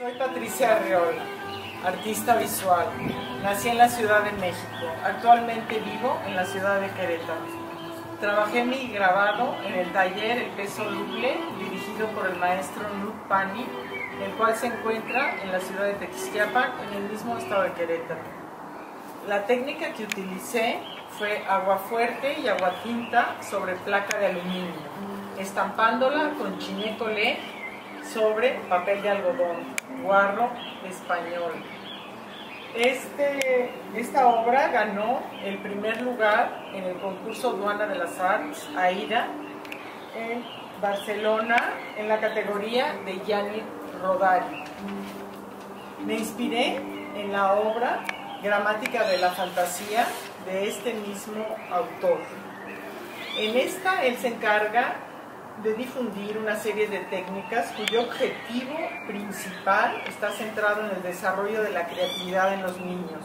Soy Patricia Arreola, artista visual. Nací en la Ciudad de México. Actualmente vivo en la ciudad de Querétaro. Trabajé mi grabado en el taller El Peso Doble, dirigido por el maestro Nut Pani, el cual se encuentra en la ciudad de Tequisquiapan, en el mismo estado de Querétaro. La técnica que utilicé fue agua fuerte y agua tinta sobre placa de aluminio, estampándola con chiné-colé sobre papel de algodón, guarro español. Esta obra ganó el primer lugar en el concurso Duana de las Arts, AIRA, en Barcelona, en la categoría de Gianni Rodari. Me inspiré en la obra Gramática de la Fantasía de este mismo autor. En esta él se encarga de difundir una serie de técnicas cuyo objetivo principal está centrado en el desarrollo de la creatividad en los niños.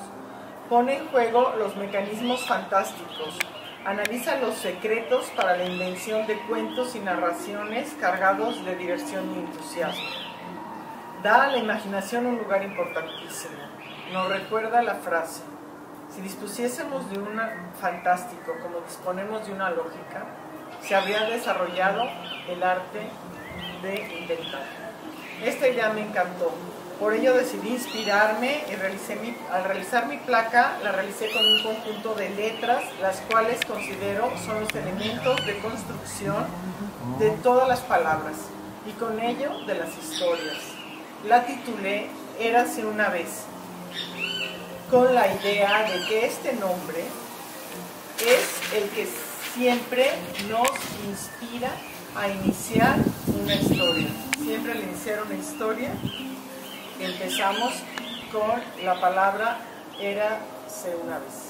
Pone en juego los mecanismos fantásticos, analiza los secretos para la invención de cuentos y narraciones cargados de diversión y entusiasmo. Da a la imaginación un lugar importantísimo. Nos recuerda la frase: si dispusiésemos de un fantástico como disponemos de una lógica, se habría desarrollado el arte de inventar. Esta idea me encantó, por ello decidí inspirarme y al realizar mi placa la realicé con un conjunto de letras, las cuales considero son los elementos de construcción de todas las palabras y con ello de las historias. La titulé Érase una vez, con la idea de que este nombre es el que siempre nos inspira a iniciar una historia. Siempre al iniciar una historia empezamos con la palabra érase una vez.